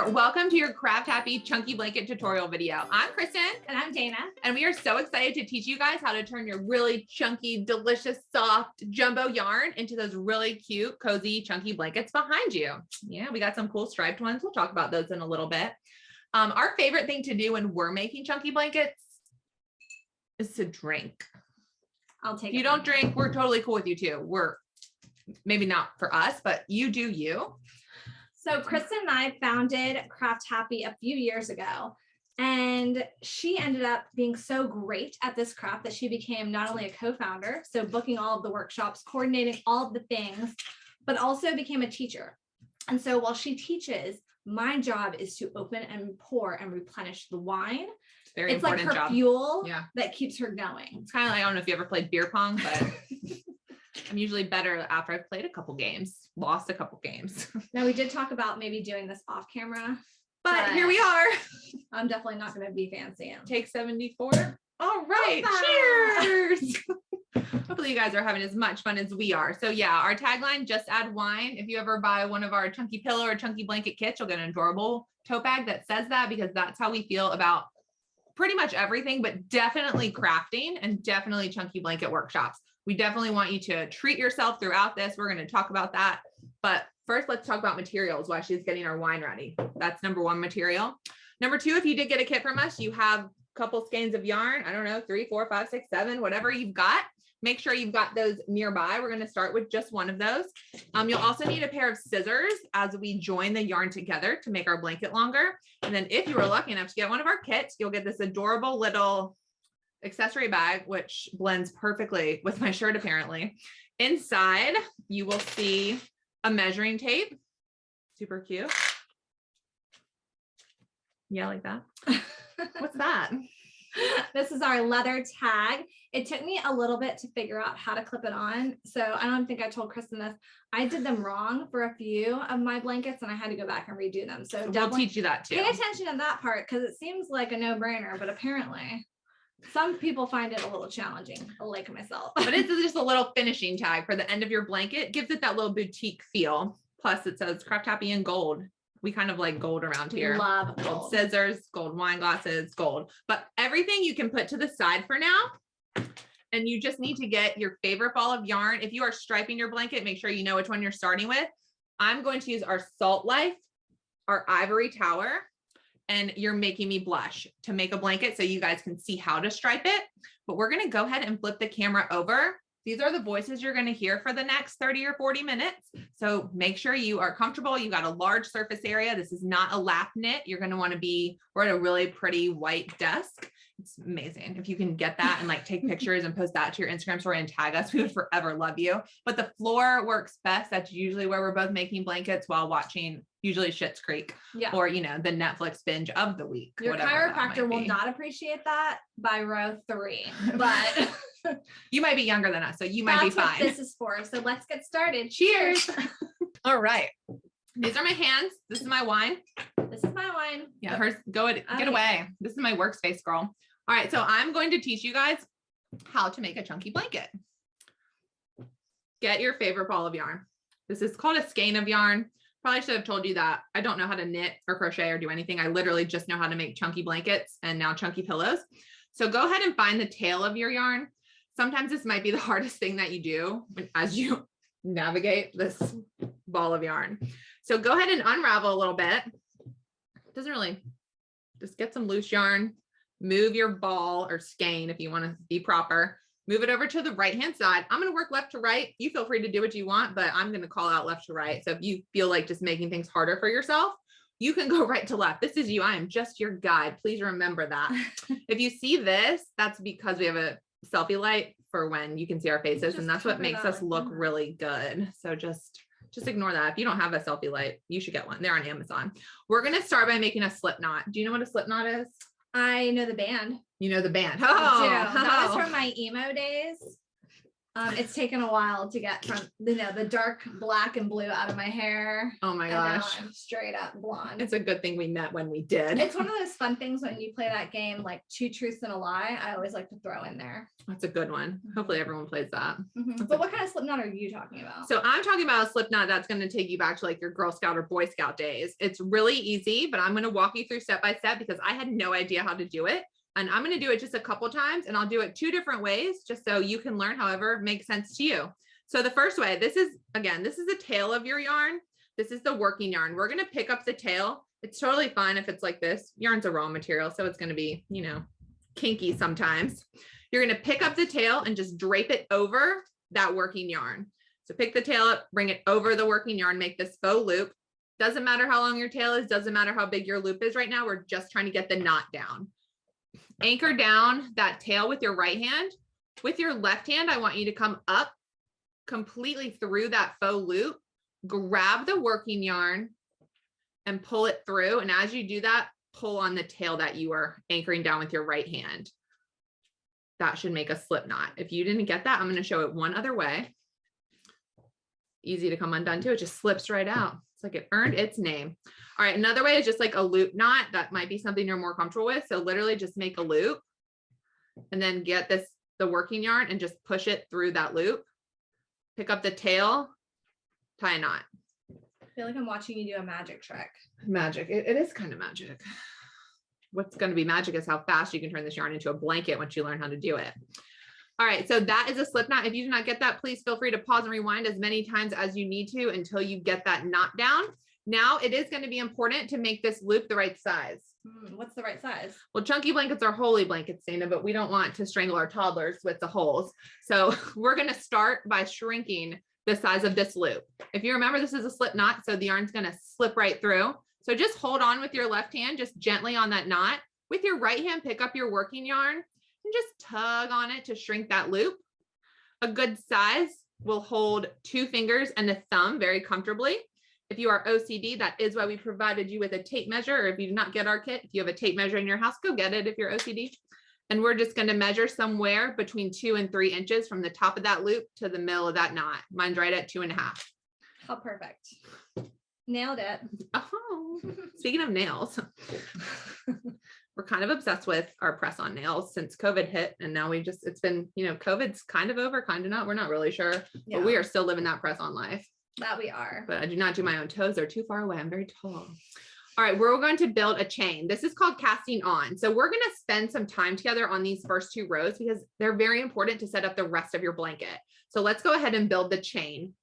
there. Welcome to your Craft Happy Chunky Blanket tutorial video. I'm Kristin. And I'm Dana. And we are so excited to teach you guys how to turn your really chunky, delicious, soft jumbo yarn into those really cute, cozy, chunky blankets behind you. Yeah, we got some cool striped ones. We'll talk about those in a little bit. Our favorite thing to do when we're making chunky blankets is to drink. I'll take it. If you don't drink, we're totally cool with you too. We're maybe not for us, but you do you. So Kristin and I founded Craft Happy a few years ago, and she ended up being so great at this craft that she became not only a co-founder, so booking all of the workshops, coordinating all of the things, but also became a teacher. And so while she teaches, my job is to open and pour and replenish the wine. Very it's like important her job. Fuel that keeps her going. It's kind of like, I don't know if you ever played beer pong, but I'm usually better after I've played a couple games, lost a couple games. Now, we did talk about maybe doing this off camera, but here we are. I'm definitely not going to be fancy. Take 74. All right. Cheers. Hopefully you guys are having as much fun as we are. So yeah, our tagline, just add wine. If you ever buy one of our chunky pillow or chunky blanket kits, you'll get an adorable tote bag that says that, because that's how we feel about pretty much everything, but definitely crafting and definitely chunky blanket workshops. We definitely want you to treat yourself throughout this. We're going to talk about that. But first, let's talk about materials while she's getting our wine ready. That's number one material. Number two, if you did get a kit from us, you have a couple skeins of yarn. I don't know, 3, 4, 5, 6, 7, whatever you've got. Make sure you've got those nearby. We're going to start with just one of those. You'll also need a pair of scissors as we join the yarn together to make our blanket longer. And then if you were lucky enough to get one of our kits, you'll get this adorable little accessory bag, which blends perfectly with my shirt, apparently. Inside, you will see a measuring tape. Super cute. Yeah, like that. What's that? This is our leather tag. It took me a little bit to figure out how to clip it on. So I don't think I told Kristin this. I did them wrong for a few of my blankets and I had to go back and redo them. So we'll teach you that too. Pay attention to that part, because it seems like a no-brainer, but apparently some people find it a little challenging, like myself. But it's just a little finishing tag for the end of your blanket. Gives it that little boutique feel. Plus it says Craft Happy in gold. We kind of like gold around here. Love gold scissors, gold wine glasses, gold, but everything you can put to the side for now. And you just need to get your favorite ball of yarn. If you are striping your blanket, make sure you know which one you're starting with. I'm going to use our Salt Life, our Ivory Tower, and You're Making Me Blush to make a blanket so you guys can see how to stripe it. But we're going to go ahead and flip the camera over. These are the voices you're going to hear for the next 30 or 40 minutes. So make sure you are comfortable. You've got a large surface area. This is not a lap knit. You're going to want to be, we're at a really pretty white desk. It's amazing. If you can get that and like take pictures and post that to your Instagram story and tag us, we would forever love you. But the floor works best. That's usually where we're both making blankets while watching usually Schitt's Creek, or, you know, the Netflix binge of the week. Your chiropractor will not appreciate that by row 3, but you might be younger than us, so you might be fine. That's what this is for. So let's get started. Cheers. All right. These are my hands. This is my wine. This is my wine. Yeah, hers, get away. This is my workspace, girl. All right, so I'm going to teach you guys how to make a chunky blanket. Get your favorite ball of yarn. This is called a skein of yarn. Probably should have told you that. I don't know how to knit or crochet or do anything. I literally just know how to make chunky blankets and now chunky pillows. So go ahead and find the tail of your yarn. Sometimes this might be the hardest thing that you do as you navigate this ball of yarn. So go ahead and unravel a little bit. It doesn't really, just get some loose yarn, move your ball or skein if you want to be proper, move it over to the right-hand side. I'm going to work left to right. You feel free to do what you want, but I'm going to call out left to right. So if you feel like just making things harder for yourself, you can go right to left. This is you. I am just your guide. Please remember that. If you see this, that's because we have a selfie light for when you can see our faces, and that's what makes us look really good. So just ignore that. If you don't have a selfie light, you should get one. They're on Amazon. We're going to start by making a slip knot. Do you know what a slip knot is? I know the band. You know the band. That was from my emo days. It's taken a while to get from the dark black and blue out of my hair. Oh my and now gosh. I'm straight up blonde. It's a good thing we met when we did. It's one of those fun things when you play that game, like 2 truths and a lie. I always like to throw in there. That's a good one. Hopefully everyone plays that. But what kind of slip knot are you talking about? So I'm talking about a slip knot that's going to take you back to like your Girl Scout or Boy Scout days. It's really easy, but I'm going to walk you through step by step because I had no idea how to do it. And I'm going to do it just a couple times, and I'll do it 2 different ways just so you can learn however makes sense to you. So the first way, this is the tail of your yarn. This is the working yarn. We're going to pick up the tail. It's totally fine if it's like this. Yarn's a raw material, so it's going to be, kinky sometimes. You're going to pick up the tail and just drape it over that working yarn. So pick the tail up, bring it over the working yarn, make this faux loop. Doesn't matter how long your tail is, doesn't matter how big your loop is right now. We're just trying to get the knot down. Anchor down that tail with your right hand. With your left hand, I want you to come up completely through that faux loop, grab the working yarn and pull it through. And as you do that, pull on the tail that you are anchoring down with your right hand. That should make a slip knot. If you didn't get that, I'm going to show it one other way. Easy to come undone too. It just slips right out. It's like it earned its name. All right. Another way is just like a loop knot. That might be something you're more comfortable with. So literally just make a loop and then get the working yarn and just push it through that loop. Pick up the tail, tie a knot. I feel like I'm watching you do a magic trick. Magic. It is kind of magic. What's going to be magic is how fast you can turn this yarn into a blanket once you learn how to do it. All right, so that is a slip knot. If you do not get that, please feel free to pause and rewind as many times as you need to until you get that knot down. Now it is going to be important to make this loop the right size. What's the right size? Well, chunky blankets are holy blankets, Dana, but we don't want to strangle our toddlers with the holes. So we're going to start by shrinking the size of this loop. If you remember, this is a slip knot, so the yarn's going to slip right through. So just hold on with your left hand, just gently on that knot. With your right hand, pick up your working yarn and just tug on it to shrink that loop. A good size will hold 2 fingers and a thumb very comfortably. If you are OCD, that is why we provided you with a tape measure. Or if you did not get our kit, if you have a tape measure in your house, go get it if you're OCD. And we're just going to measure somewhere between 2 and 3 inches from the top of that loop to the middle of that knot. Mine's right at 2.5. How perfect. Nailed it. Oh, speaking of nails, we're kind of obsessed with our press-on nails since COVID hit. And now it's been, COVID's kind of over, kind of not. We're not really sure, but we are still living that press-on life. That we are. But I do not do my own toes. They're too far away. I'm very tall. All right, we're going to build a chain. This is called casting on. So we're going to spend some time together on these first 2 rows because they're very important to set up the rest of your blanket. So let's go ahead and build the chain.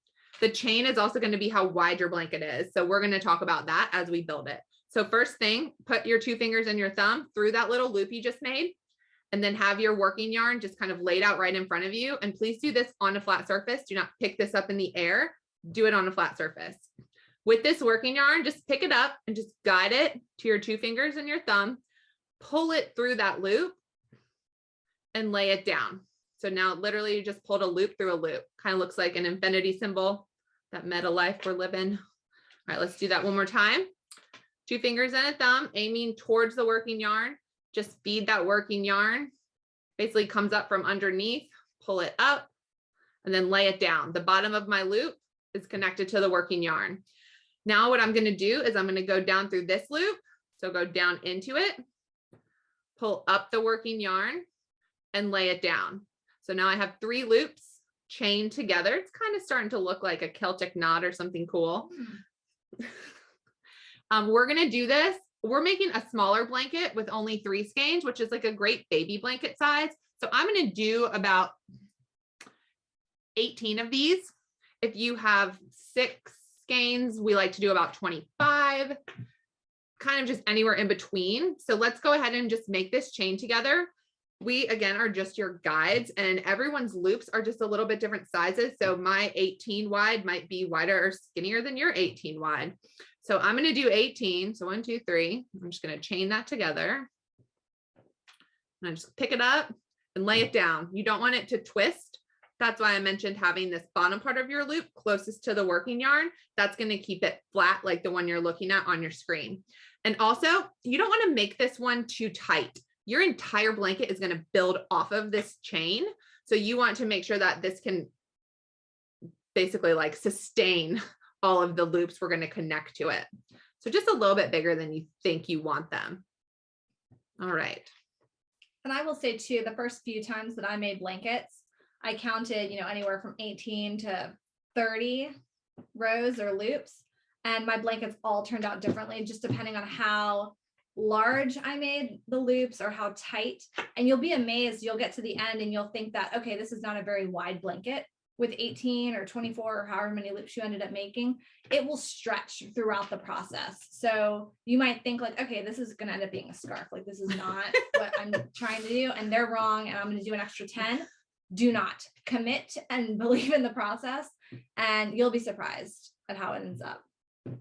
The chain is also going to be how wide your blanket is. So we're going to talk about that as we build it. So first thing, put your 2 fingers and your thumb through that little loop you just made, and then have your working yarn just kind of laid out right in front of you. And please do this on a flat surface. Do not pick this up in the air. Do it on a flat surface. With this working yarn, just pick it up and just guide it to your 2 fingers and your thumb, pull it through that loop and lay it down. So now literally you just pulled a loop through a loop. Kind of looks like an infinity symbol, that meta life we're living. All right, let's do that one more time. 2 fingers and a thumb, aiming towards the working yarn. Just feed that working yarn. Basically comes up from underneath, pull it up, and then lay it down. The bottom of my loop is connected to the working yarn. Now what I'm going to do is I'm going to go down through this loop. So go down into it, pull up the working yarn and lay it down. So now I have 3 loops chained together. It's kind of starting to look like a Celtic knot or something cool. We're going to do this. We're making a smaller blanket with only 3 skeins, which is like a great baby blanket size. So I'm going to do about 18 of these. If you have 6 skeins, we like to do about 25, kind of just anywhere in between. So let's go ahead and just make this chain together. We, again, are just your guides, and everyone's loops are just a little bit different sizes. So my 18 wide might be wider or skinnier than your 18 wide. So I'm going to do 18. So 1, 2, 3. I'm just going to chain that together. And I just pick it up and lay it down. You don't want it to twist. That's why I mentioned having this bottom part of your loop closest to the working yarn. That's going to keep it flat like the one you're looking at on your screen. And also, you don't want to make this one too tight. Your entire blanket is going to build off of this chain. So you want to make sure that this can basically like sustain all of the loops we're going to connect to it. So just a little bit bigger than you think you want them. All right. And I will say too, the first few times that I made blankets, I counted, anywhere from 18 to 30 rows or loops. And my blankets all turned out differently, just depending on how large I made the loops or how tight. And you'll be amazed. You'll get to the end and you'll think that, okay, this is not a very wide blanket. With 18 or 24 or however many loops you ended up making, it will stretch throughout the process. So you might think like, okay, this is going to end up being a scarf. Like this is not what I'm trying to do. And they're wrong. And I'm going to do an extra 10. Do not commit and believe in the process. And you'll be surprised at how it ends up.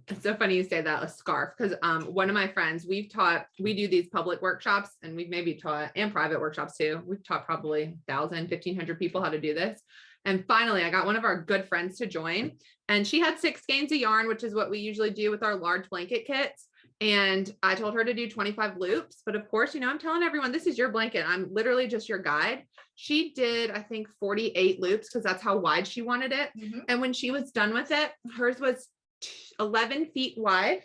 It's so funny you say that, a scarf, because one of my friends, we do these public workshops and we've maybe taught, and private workshops too. We've taught probably 1,000, 1,500 people how to do this. And finally, I got one of our good friends to join, and she had 6 skeins of yarn, which is what we usually do with our large blanket kits. And I told her to do 25 loops, but of course, I'm telling everyone, this is your blanket. I'm literally just your guide. She did, I think 48 loops because that's how wide she wanted it. Mm-hmm. And when she was done with it, hers was 11 feet wide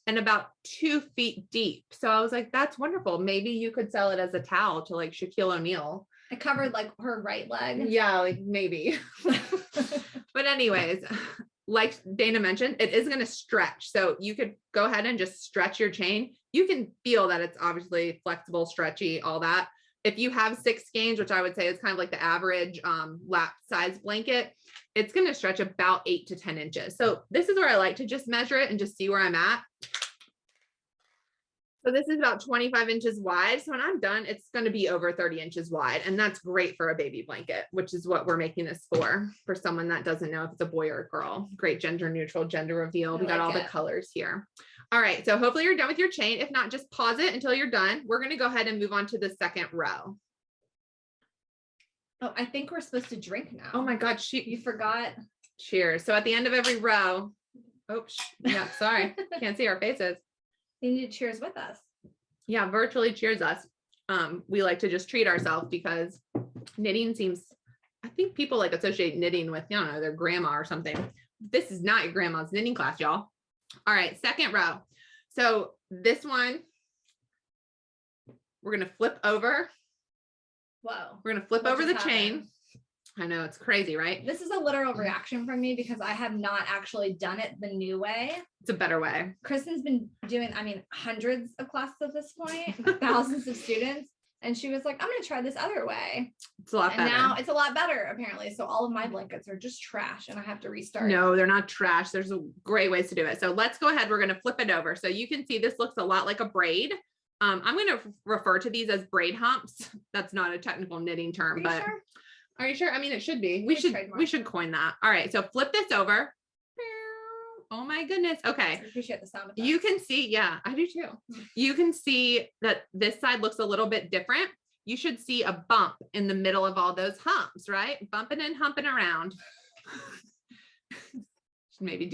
and about 2 feet deep. So I was like, that's wonderful. Maybe you could sell it as a towel to like Shaquille O'Neal. It covered like her right leg. Yeah, like maybe. But anyways, like Dana mentioned, it is going to stretch. So you could go ahead and just stretch your chain. You can feel that it's obviously flexible, stretchy, all that. If you have 6 skeins, which I would say is kind of like the average lap size blanket, it's going to stretch about 8 to 10 inches. So this is where I like to just measure it and just see where I'm at. So this is about 25 inches wide. So when I'm done, it's going to be over 30 inches wide. And that's great for a baby blanket, which is what we're making this for someone that doesn't know if it's a boy or a girl. Great gender neutral gender reveal. We got all the colors here. All right. So hopefully you're done with your chain. If not, just pause it until you're done. We're going to go ahead and move on to the second row. Oh, I think we're supposed to drink now. Oh my God. You forgot. Cheers. So at the end of every row, oops, yeah, sorry. Can't see our faces. You need to cheers with us. Yeah, virtually cheers us. We like to just treat ourselves because knitting seems, I think people like associate knitting with, their grandma or something. This is not your grandma's knitting class, y'all. All right, second row. So this one, we're going to flip over. Whoa. We're going to flip over the chain. I know, it's crazy, right? This is a literal reaction from me because I have not actually done it the new way. It's a better way. Kristen's been doing, hundreds of classes at this point, thousands of students. And she was like, I'm going to try this other way. It's a lot better. And now it's a lot better, apparently. So all of my blankets are just trash and I have to restart. No, they're not trash. There's great ways to do it. So let's go ahead. We're going to flip it over. So you can see this looks a lot like a braid. I'm going to refer to these as braid humps. That's not a technical knitting term, but sure? Are you sure? It should be. We should coin that. All right. So flip this over. Oh my goodness. Okay. I appreciate the sound effects. You can see, yeah, I do too. You can see that this side looks a little bit different. You should see a bump in the middle of all those humps, right? Bumping and humping around. Maybe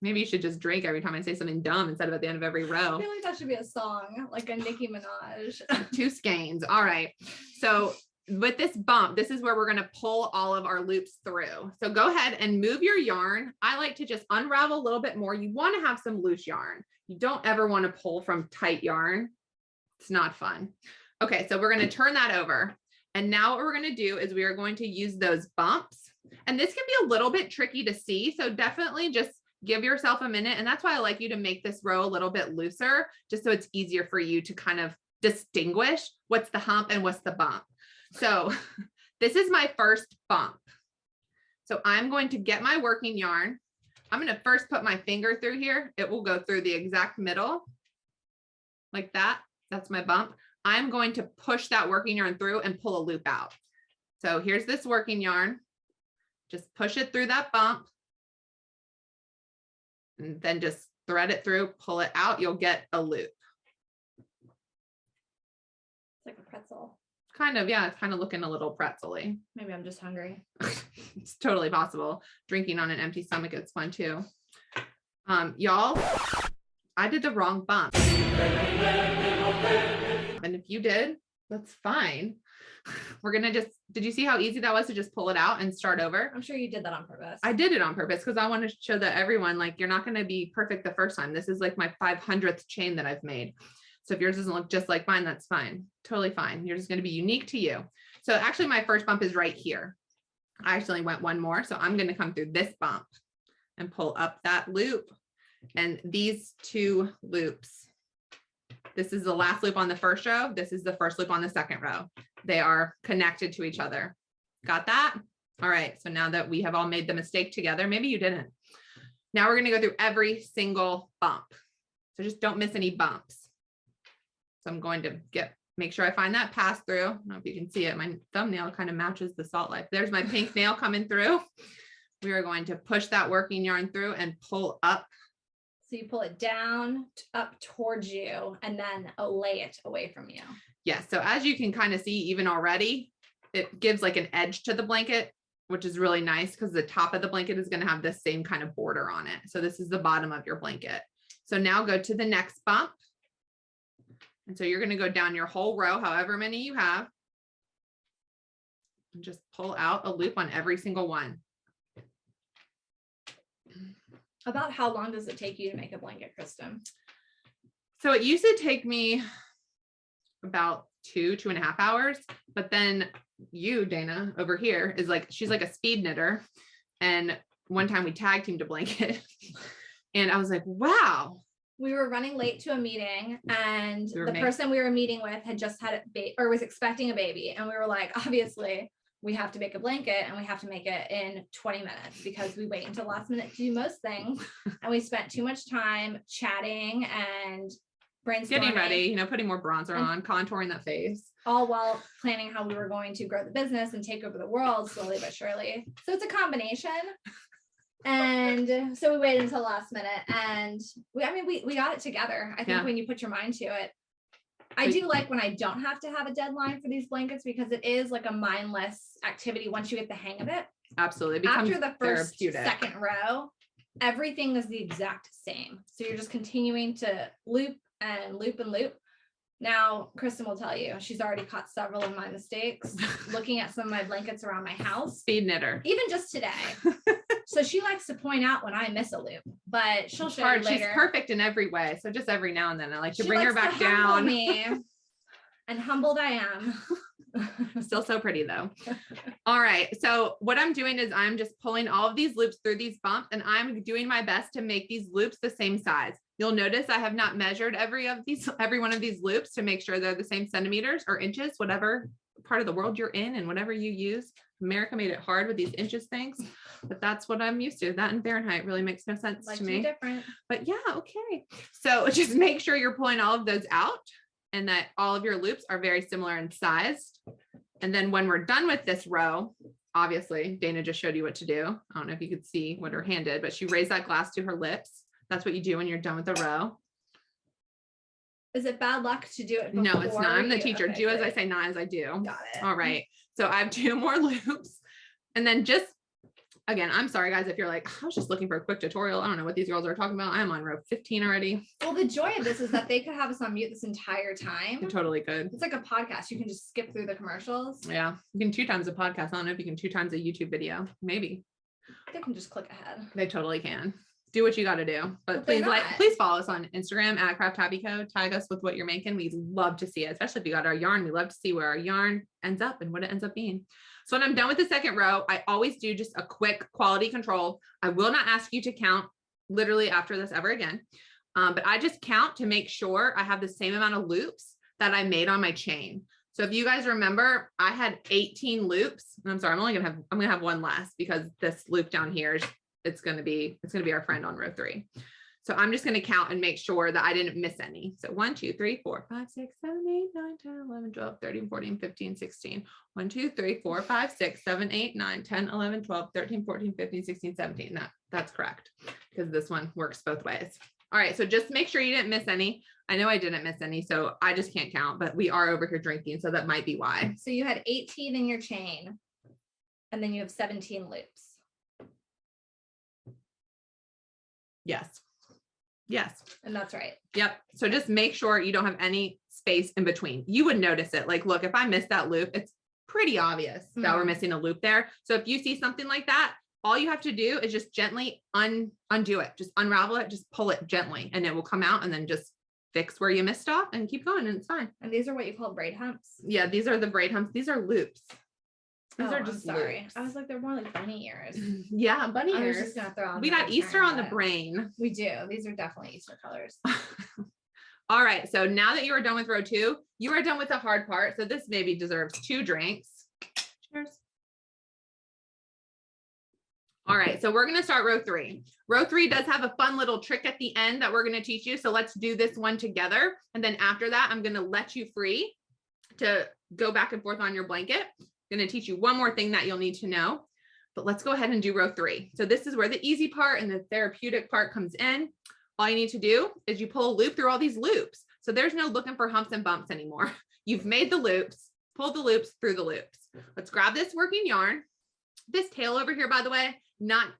you should just drink every time I say something dumb instead of at the end of every row. I feel like that should be a song, like a Nicki Minaj. 2 skeins. All right. So with this bump, this is where we're going to pull all of our loops through. So go ahead and move your yarn. I like to just unravel a little bit more. You want to have some loose yarn. You don't ever want to pull from tight yarn. It's not fun. Okay. So we're going to turn that over. And now what we're going to do is we are going to use those bumps. And this can be a little bit tricky to see. So definitely just give yourself a minute. And that's why I like you to make this row a little bit looser, just so it's easier for you to kind of distinguish what's the hump and what's the bump. So this is my first bump. So I'm going to get my working yarn. I'm going to first put my finger through here. It will go through the exact middle like that. That's my bump. I'm going to push that working yarn through and pull a loop out. So here's this working yarn. Just push it through that bump and then just thread it through, pull it out. You'll get a loop. It's like a pretzel. Kind of, yeah, it's kind of looking a little pretzel-y. Maybe I'm just hungry. It's totally possible. Drinking on an empty stomach is fun too. Y'all, I did the wrong bump. And if you did, that's fine. we're going to just, did you see how easy that was to just pull it out and start over? I'm sure you did that on purpose. I did it on purpose because I want to show that everyone, like, you're not going to be perfect the first time. This is like my 500th chain that I've made. So if yours doesn't look just like mine, that's fine. Totally fine. You're just going to be unique to you. So actually my first bump is right here. I actually went one more. So I'm going to come through this bump and pull up that loop and these 2 loops. This is the last loop on the first row. This is the first loop on the second row. They are connected to each other. Got that? All right. So now that we have all made the mistake together, maybe you didn't. Now we're going to go through every single bump. So just don't miss any bumps. So I'm going to make sure I find that pass through. I don't know if you can see it. My thumbnail kind of matches the Salt Life. There's my pink nail coming through. We are going to push that working yarn through and pull up. So you pull it down up towards you and then lay it away from you. Yeah. So as you can kind of see, even already, it gives like an edge to the blanket, which is really nice because the top of the blanket is going to have the same kind of border on it. So this is the bottom of your blanket. So now go to the next bump. And so you're going to go down your whole row, however many you have, and just pull out a loop on every single one. About how long does it take you to make a blanket, Kristin? So it used to take me about 2.5 hours, but then you, Dana, over here is like, she's like a speed knitter. And one time we tag teamed a blanket and I was like, wow. We were running late to a meeting and We were the person we were meeting with had just had a baby or was expecting a baby. And we were like, obviously we have to make a blanket and we have to make it in 20 minutes because we wait until last minute to do most things. And we spent too much time chatting and brainstorming. Getting ready, you know, putting more bronzer on, contouring that face. All while planning how we were going to grow the business and take over the world slowly but surely. So it's a combination. And so we waited until last minute and we got it together. I think when you put your mind to it, I do like when I don't have to have a deadline for these blankets because it is like a mindless activity once you get the hang of it. Absolutely. It becomes after the first, therapeutic. Second row, everything is the exact same. So you're just continuing to loop and loop and loop. Now, Kristin will tell you, she's already caught several of my mistakes looking at some of my blankets around my house. Speed knitter. Even just today. So she likes to point out when I miss a loop, but she'll show you later. She's perfect in every way. So just every now and then I like to bring her back to down. Me. And humbled I am. Still so pretty though. All right. So what I'm doing is I'm just pulling all of these loops through these bumps and I'm doing my best to make these loops the same size. You'll notice I have not measured every one of these loops to make sure they're the same centimeters or inches, whatever part of the world you're in and whatever you use. America made it hard with these inches things, but that's what I'm used to. That in Fahrenheit really makes no sense to me. Different. But yeah, okay. So just make sure you're pulling all of those out and that all of your loops are very similar in size. And then when we're done with this row, obviously Dana just showed you what to do. I don't know if you could see what her hand did, but she raised that glass to her lips. That's what you do when you're done with the row. Is it bad luck to do it before? No, it's not. I'm the teacher. Okay, do as I say, not as I do. Got it. All right. So I have 2 more loops. And then just, again, I'm sorry guys, if you're like, I was just looking for a quick tutorial. I don't know what these girls are talking about. I'm on row 15 already. Well, the joy of this is that they could have us on mute this entire time. You totally could. It's like a podcast. You can just skip through the commercials. Yeah. You can 2 times a podcast. I don't know if you can 2 times a YouTube video. Maybe. They can just click ahead. They totally can. Do what you got to do, but please follow us on Instagram at Craft Happy Co. Tag us with what you're making. We'd love to see it, especially if you got our yarn. We love to see where our yarn ends up and what it ends up being. So when I'm done with the second row, I always do just a quick quality control. I will not ask you to count literally after this ever again. But I just count to make sure I have the same amount of loops that I made on my chain. So if you guys remember, I had 18 loops. And I'm sorry, I'm gonna have one less because this loop down here is it's going to be our friend on row 3. So I'm just going to count and make sure that I didn't miss any. So 1, 2, 3, 4, 5, 6, 7, 8, 9, 10, 11, 12, 13, 14, 15, 16. 1, 2, 3, 4, 5, 6, 7, 8, 9, 10, 11, 12, 13, 14, 15, 16, 17. That's correct because this one works both ways. All right. So just make sure you didn't miss any. I know I didn't miss any, so I just can't count, but we are over here drinking. So that might be why. So you had 18 in your chain and then you have 17 loops. Yes. Yes. And that's right. Yep. So just make sure you don't have any space in between. You would notice it. Like, look, if I miss that loop, pretty obvious that we're missing a loop there. So if you see something like that, all you have to do is just gently undo it. Just unravel it, just pull it gently and it will come out, and then just fix where you missed off and keep going and it's fine. And these are what you call braid humps? Yeah, these are the braid humps. These are loops. These are just sorry. loops. I was like, they're more like bunny ears. Yeah, bunny I was ears. just gonna throw on We got Easter on the brain. We do. These are definitely Easter colors. All right. So now that you are done with row 2, you are done with the hard part. So this maybe deserves 2 drinks. Cheers. All right. So we're going to start row 3. Row 3 does have a fun little trick at the end that we're going to teach you. So let's do this one together. And then after that, I'm going to let you free to go back and forth on your blanket. I'm going to teach you one more thing that you'll need to know, but let's go ahead and do row 3. So this is where the easy part and the therapeutic part comes in. All you need to do is you pull a loop through all these loops. So there's no looking for humps and bumps anymore. You've made the loops, pull the loops through the loops. Let's grab this working yarn. This tail over here, by the way, not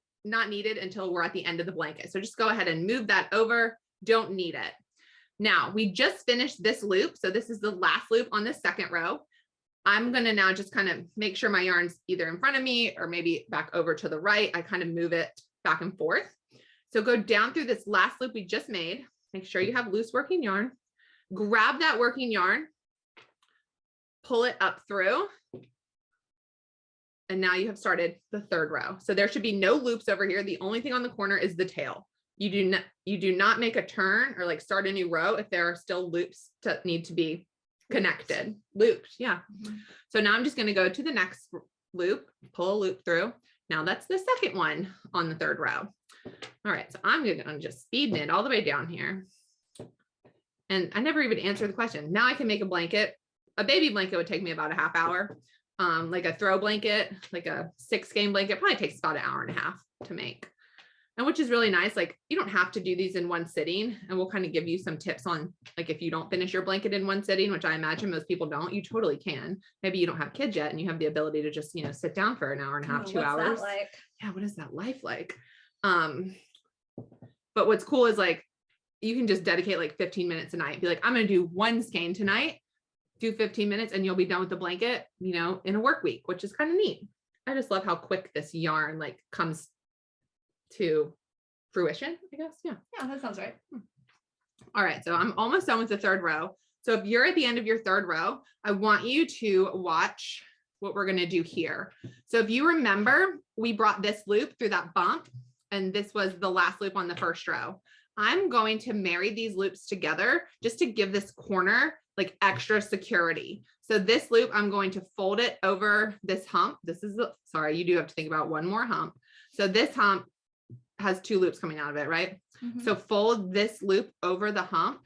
needed until we're at the end of the blanket. So just go ahead and move that over. Don't need it. Now we just finished this loop. So this is the last loop on the second row. I'm going to now just kind of make sure my yarn's either in front of me or maybe back over to the right. I kind of move it back and forth. So go down through this last loop we just made. Make sure you have loose working yarn. Grab that working yarn, pull it up through. And now you have started the third row. So there should be no loops over here. The only thing on the corner is the tail. You do not make a turn or like start a new row if there are still loops that need to be connected. Loops. Yeah. So now I'm just going to go to the next loop, pull a loop through. Now that's the second one on the third row. All right. So I'm going to just speed knit all the way down here. And I never even answered the question. Now I can make a blanket. A baby blanket would take me about a half hour. Like a throw blanket, like a 6-game blanket, probably takes about an hour and a half to make. And which is really nice. Like you don't have to do these in one sitting, and we'll kind of give you some tips on like if you don't finish your blanket in one sitting, which I imagine most people don't, you totally can. Maybe you don't have kids yet and you have the ability to just, sit down for an hour and a half, 2 hours. What's that like? Yeah, what is that life like? But what's cool is like you can just dedicate like 15 minutes a night. Be like, I'm going to do one skein tonight, do 15 minutes, and you'll be done with the blanket, in a work week, which is kind of neat. I just love how quick this yarn like comes to fruition, I guess. Yeah. Yeah, that sounds right. All right. So I'm almost done with the third row. So if you're at the end of your third row, I want you to watch what we're going to do here. So if you remember, we brought this loop through that bump, and this was the last loop on the first row. I'm going to marry these loops together just to give this corner like extra security. So this loop, I'm going to fold it over this hump. Sorry, you do have to think about one more hump. So this hump has 2 loops coming out of it, right? Mm-hmm. So fold this loop over the hump.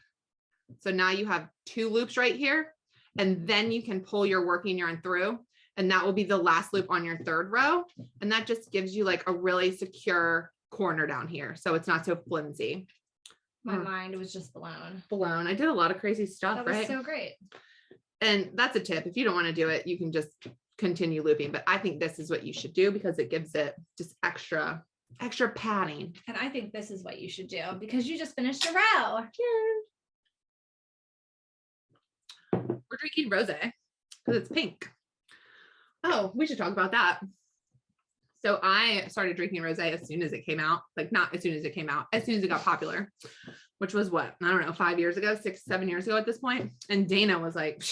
So now you have 2 loops right here, and then you can pull your working yarn through, and that will be the last loop on your third row. And that just gives you like a really secure corner down here. So it's not so flimsy. My mind was just blown. I did a lot of crazy stuff, right? Right? So great. And that's a tip. If you don't want to do it, you can just continue looping. But I think this is what you should do because it gives it just extra padding. And I think this is what you should do because you just finished a row. Cheers. We're drinking rosé because it's pink. Oh, we should talk about that. So I started drinking rosé as soon as it came out, like not as soon as it came out, as soon as it got popular, which was what, I don't know, 5 years ago, 6, 7 years ago at this point. And Dana was like,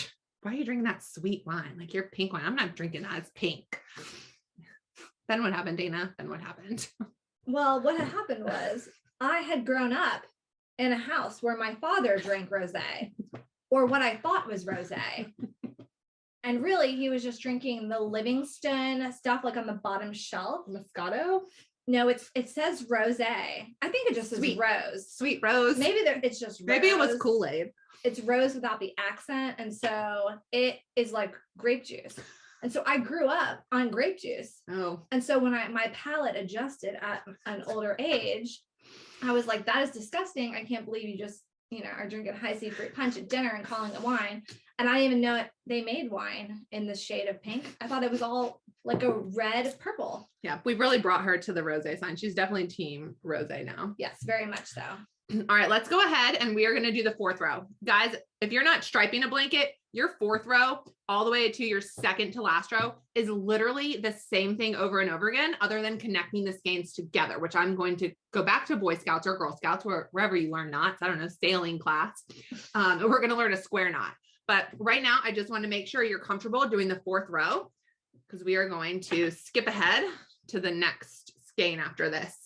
why are you drinking that sweet wine? Like your pink wine. I'm not drinking that. It's pink. Then what happened, Dana? Then what happened? Well, what had happened was I had grown up in a house where my father drank rosé, or what I thought was rosé. And really, he was just drinking the Livingston stuff, like on the bottom shelf. Moscato? No, it says rosé. I think it just says rose. Sweet rose. Maybe it's just rose. Maybe it was Kool-Aid. It's rose without the accent, and so it is like grape juice. And so I grew up on grape juice. Oh. And so when my palate adjusted at an older age, I was like, that is disgusting. I can't believe you just, are drinking high C fruit punch at dinner and calling it wine. And I didn't even know they made wine in the shade of pink. I thought it was all like a red purple. Yeah, we've really brought her to the rosé sign. She's definitely team rosé now. Yes, very much so. All right, let's go ahead and we are going to do the 4th row. Guys, if you're not striping a blanket, your 4th row all the way to your 2nd to last row is literally the same thing over and over again, other than connecting the skeins together, which I'm going to go back to Boy Scouts or Girl Scouts, wherever you learn knots. I don't know, sailing class. We're going to learn a square knot. But right now, I just want to make sure you're comfortable doing the 4th row because we are going to skip ahead to the next skein after this.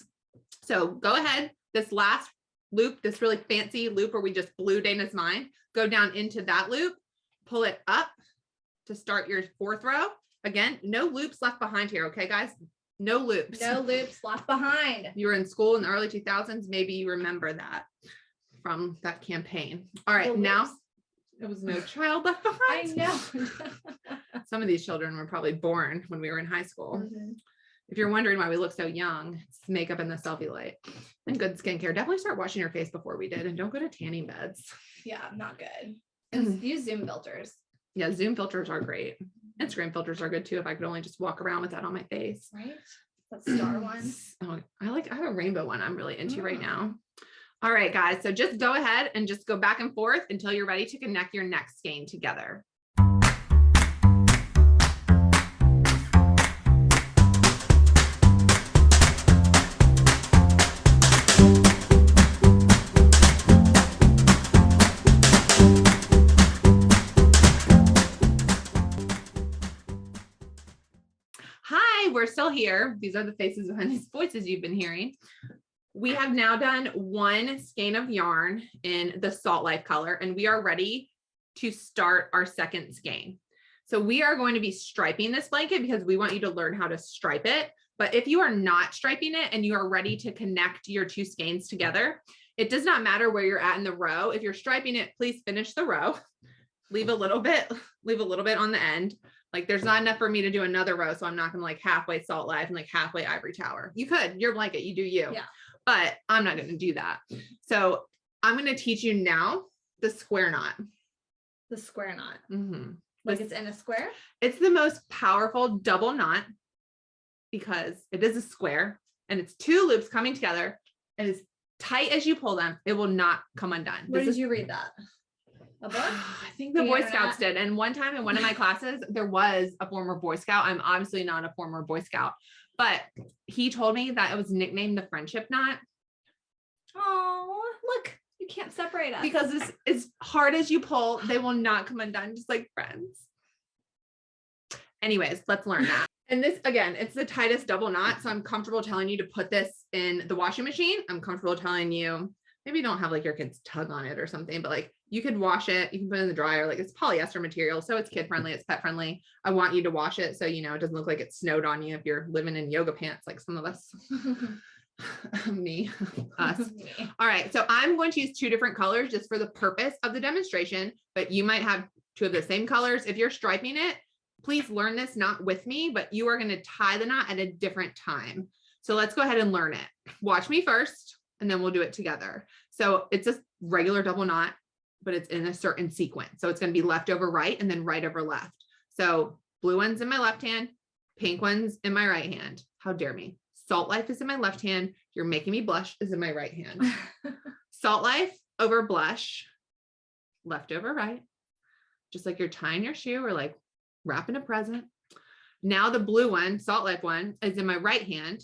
So go ahead, this last loop, this really fancy loop where we just blew Dana's mind, go down into that loop, pull it up to start your 4th row. Again, no loops left behind here. Okay, guys, no loops. No loops left behind. You were in school in the early 2000s. Maybe you remember that from that campaign. All right, now there was no child left behind. I know. Some of these children were probably born when we were in high school. If you're wondering why we look so young, it's makeup and the selfie light and good skincare. Definitely start washing your face before we did, and don't go to tanning beds. Yeah, not good. And use Zoom filters. Yeah, Zoom filters are great. Instagram filters are good too. If I could only just walk around with that on my face. Right? That star one. Oh, I have a rainbow one I'm really into right now. All right, guys. So just go ahead and just go back and forth until you're ready to connect your next skein together. We're still here. These are the faces behind these voices you've been hearing. We have now done 1 skein of yarn in the Salt Life color, and we are ready to start our 2nd skein. So we are going to be striping this blanket because we want you to learn how to stripe it. But if you are not striping it and you are ready to connect your 2 skeins together, it does not matter where you're at in the row. If you're striping it, please finish the row. Leave a little bit on the end. Like there's not enough for me to do another row. So I'm not going to like halfway Salt Life and like halfway Ivory Tower. You could, your blanket, you do you, yeah. But I'm not going to do that. So I'm going to teach you now the square knot. The square knot. Like it's in a square. It's the most powerful double knot because it is a square and it's 2 loops coming together, and as tight as you pull them, it will not come undone. Where did you read that? A book? I think the Boy Scouts did. And one time in one of my classes, there was a former Boy Scout. I'm obviously not a former Boy Scout, but he told me that it was nicknamed the friendship knot. Oh, look, you can't separate us. Because as hard as you pull, they will not come undone, just like friends. Anyways, let's learn that. And this, again, it's the tightest double knot. So I'm comfortable telling you to put this in the washing machine. I'm comfortable telling you, maybe don't have like your kids tug on it or something, but like you could wash it. You can put it in the dryer. Like it's polyester material. So it's kid friendly. It's pet friendly. I want you to wash it. So, you know, it doesn't look like it snowed on you if you're living in yoga pants, like some of us, us. All right. So I'm going to use 2 different colors just for the purpose of the demonstration, but you might have 2 of the same colors. If you're striping it, please learn this knot with me, but you are going to tie the knot at a different time. So let's go ahead and learn it. Watch me first, and then we'll do it together. So it's a regular double knot, but it's in a certain sequence. So it's going to be left over right and then right over left. So blue one's in my left hand, pink one's in my right hand. How dare me? Salt Life is in my left hand. You're making me blush is in my right hand. Salt Life over blush, left over right. Just like you're tying your shoe or like wrapping a present. Now the blue one, Salt Life one, is in my right hand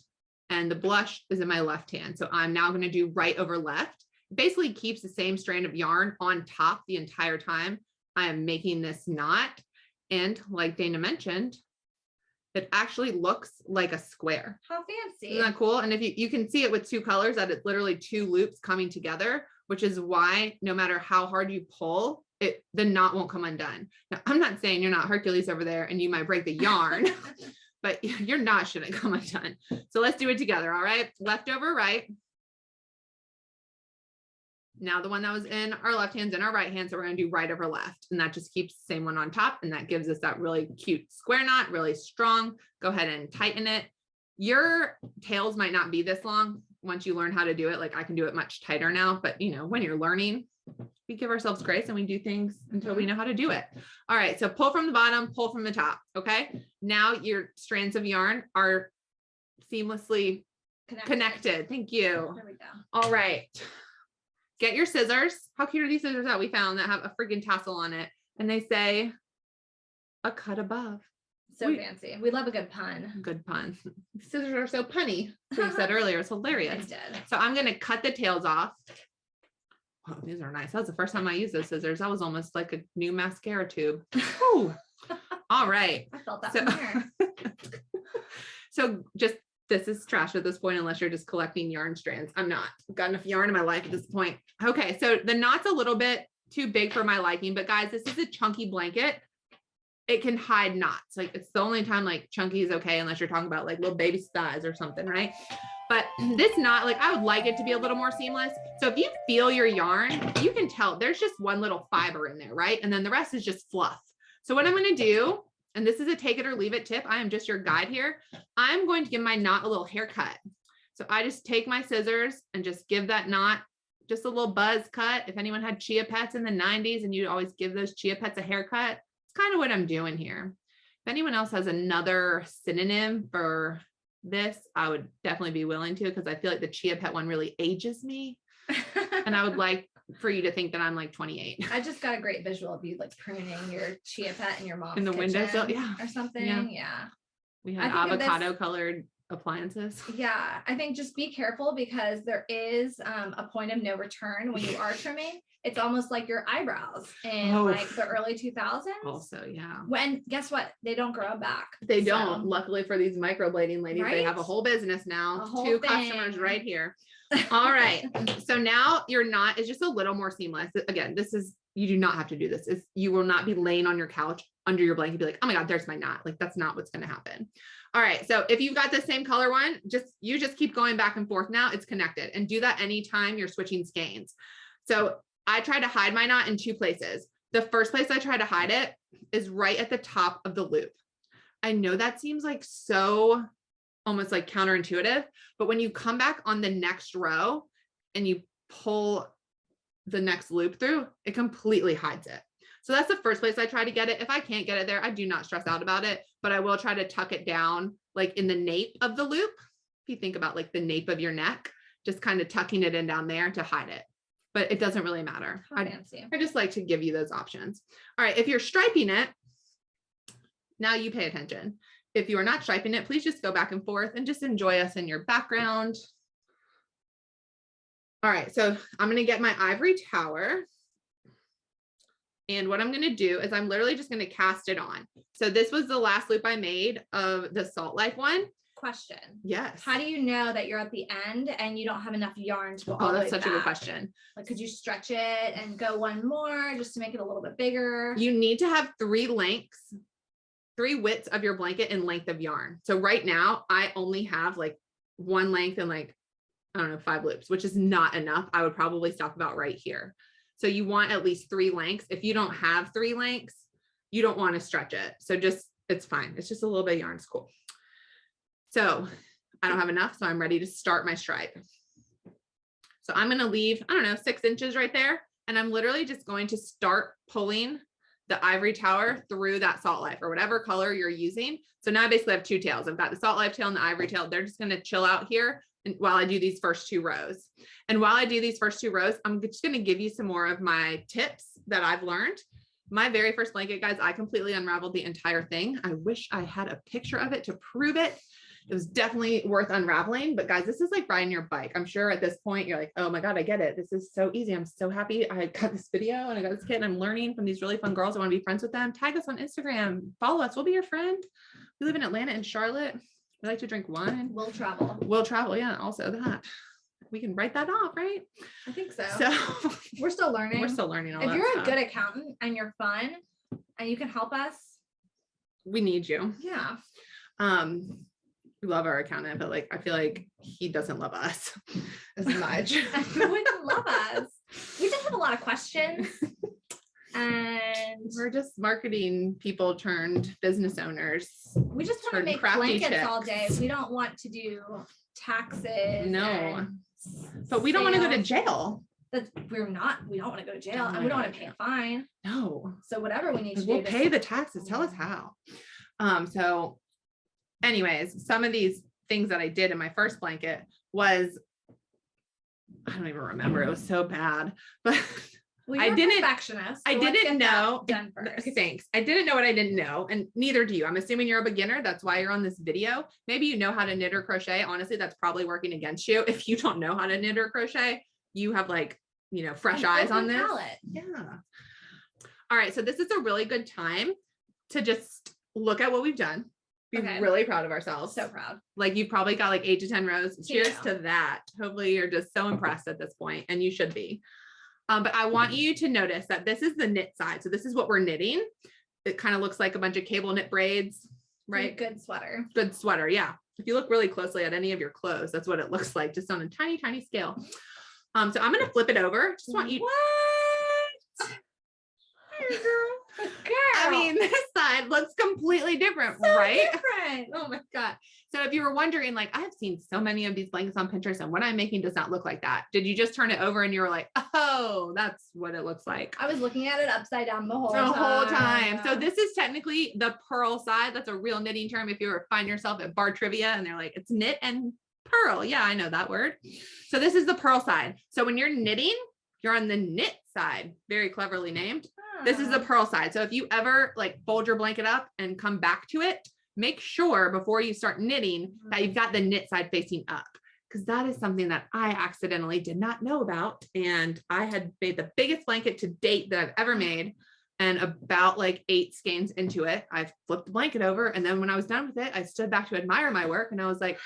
and the blush is in my left hand. So I'm now going to do right over left. It basically keeps the same strand of yarn on top the entire time I am making this knot. And like Dana mentioned, it actually looks like a square. How fancy. Isn't that cool? And if you can see it with 2 colors, that it's literally 2 loops coming together, which is why no matter how hard you pull, the knot won't come undone. Now, I'm not saying you're not Hercules over there and you might break the yarn, but your knot shouldn't come undone. So let's do it together. All right. Left over right. Now the one that was in our left hand's in our right hand. So we're going to do right over left. And that just keeps the same one on top. And that gives us that really cute square knot, really strong. Go ahead and tighten it. Your tails might not be this long once you learn how to do it. Like I can do it much tighter now, but you know, when you're learning, we give ourselves grace and we do things until we know how to do it. All right. So pull from the bottom, pull from the top. Okay. Now your strands of yarn are seamlessly connected. Thank you. There we go. All right. get your scissors. How cute are these scissors that we found that have a freaking tassel on it? And they say a cut above. So fancy. We love a good pun. Good pun. Scissors are so punny. Like I said earlier, it's hilarious. I did. So I'm going to cut the tails off. Oh, these are nice. That was the first time I used those scissors. That was almost like a new mascara tube. All right. I felt that from here. So just, this is trash at this point, unless you're just collecting yarn strands. I'm not. I've got enough yarn in my life at this point. Okay. So the knot's a little bit too big for my liking, but guys, this is a chunky blanket. It can hide knots. Like it's the only time like chunky is okay, unless you're talking about like little baby thighs or something, right? But this knot, like I would like it to be a little more seamless. So if you feel your yarn, you can tell there's just one little fiber in there, right? And then the rest is just fluff. So what I'm going to do, and this is a take it or leave it tip, I am just your guide here. I'm going to give my knot a little haircut. So I just take my scissors and just give that knot just a little buzz cut. If anyone had chia pets in the 90s and you'd always give those chia pets a haircut, kind of what I'm doing here. If anyone else has another synonym for this, I would definitely be willing to, because I feel like the chia pet one really ages me. And I would like for you to think that I'm like 28. I just got a great visual of you like pruning your chia pet in your mom's in the windowsill, or something. Yeah. We had avocado colored appliances. Yeah, I think just be careful, because there is a point of no return when you are trimming. It's almost like your eyebrows in like the early 2000s. Also, yeah. When guess what? They don't grow back. They don't. Luckily for these microblading ladies, right? They have a whole business now. Two customers right here. All right. So now your knot is just a little more seamless. Again, this is, you do not have to do this. You will not be laying on your couch under your blanket, be like, oh my God, there's my knot. Like that's not what's going to happen. All right. So if you've got the same color one, you just keep going back and forth. Now it's connected, and do that anytime you're switching skeins. So I try to hide my knot in two places. The first place I try to hide it is right at the top of the loop. I know that seems like so almost like counterintuitive, but when you come back on the next row and you pull the next loop through, it completely hides it. So that's the first place I try to get it. If I can't get it there, I do not stress out about it, but I will try to tuck it down like in the nape of the loop. If you think about like the nape of your neck, just kind of tucking it in down there to hide it. But it doesn't really matter. I just like to give you those options. All right. If you're striping it, now you pay attention. If you are not striping it, please just go back and forth and just enjoy us in your background. All right. So I'm going to get my ivory tower. And what I'm going to do is I'm literally just going to cast it on. So this was the last loop I made of the Salt Life one. Question. Yes. How do you know that you're at the end and you don't have enough yarn to go all the way that's such back? a good question. Like, could you stretch it and go one more just to make it a little bit bigger? You need to have 3 widths of your blanket in length of yarn. So right now I only have like 1 length and like, I don't know, 5 loops, which is not enough. I would probably stop about right here. So you want at least 3 lengths. If you don't have 3 lengths, you don't want to stretch it. So it's fine. It's just a little bit of yarn. It's cool. So I don't have enough, so I'm ready to start my stripe. So I'm going to leave, I don't know, 6 inches right there. And I'm literally just going to start pulling the ivory tower through that Salt Life or whatever color you're using. So now I basically have 2 tails. I've got the Salt Life tail and the ivory tail. They're just going to chill out here while I do these first 2 rows. And while I do these first 2 rows, I'm just going to give you some more of my tips that I've learned. My very first blanket, guys, I completely unraveled the entire thing. I wish I had a picture of it to prove it. It was definitely worth unraveling, but guys, this is like riding your bike. I'm sure at this point you're like, oh my God, I get it. This is so easy. I'm so happy I got this video and I got this kit and I'm learning from these really fun girls. I want to be friends with them. Tag us on Instagram, follow us. We'll be your friend. We live in Atlanta and Charlotte. We like to drink wine. We'll travel. Yeah. Also that we can write that off, right? I think so. So we're still learning. We're still learning all if that you're stuff. a good accountant and you're fun and you can help us, we need you. Yeah. We love our accountant, but like I feel like he doesn't love us as much. He wouldn't love us. We just have a lot of questions. And we're just marketing people turned business owners. We just want to make crafty blankets chicks all day. We don't want to do taxes. No, but we don't want to go to jail. We don't want to go to jail, and we don't want to pay a fine. No. So whatever we need to do. We'll pay the taxes. Tell us how. So anyways, some of these things that I did in my first blanket was I don't even remember. It was so bad, but Well, I you're a didn't, perfectionist. I so let's didn't get that know. done first. Okay, thanks. I didn't know what I didn't know, and neither do you. I'm assuming you're a beginner. That's why you're on this video. Maybe you know how to knit or crochet. Honestly, that's probably working against you. If you don't know how to knit or crochet, you have like, fresh eyes on this. Palette. Yeah. All right. So this is a really good time to just look at what we've done. Be really proud of ourselves. So proud. Like you've probably got like 8 to 10 rows. Cheers Yeah. to that. Hopefully you're just so impressed at this point, and you should be. But I want you to notice that this is the knit side. So this is what we're knitting. It kind of looks like a bunch of cable knit braids, right? Good sweater. Good sweater. Yeah. If you look really closely at any of your clothes, that's what it looks like, just on a tiny, tiny scale. So I'm going to flip it over. Just want you. What? Hey, girl. I mean, this side looks completely different, So right? different. Oh my God. So if you were wondering, like, I've seen so many of these blankets on Pinterest, and what I'm making does not look like that. Did you just turn it over and you were like, oh, that's what it looks like? I was looking at it upside down the whole time. So this is technically the purl side. That's a real knitting term. If you ever find yourself at bar trivia and they're like, it's knit and purl. Yeah, I know that word. So this is the purl side. So when you're knitting, you're on the knit side. Very cleverly named. This is the purl side. So if you ever like fold your blanket up and come back to it, make sure before you start knitting that you've got the knit side facing up, because that is something that I accidentally did not know about. And I had made the biggest blanket to date that I've ever made. And about like 8 skeins into it, I flipped the blanket over. And then when I was done with it, I stood back to admire my work, and I was like,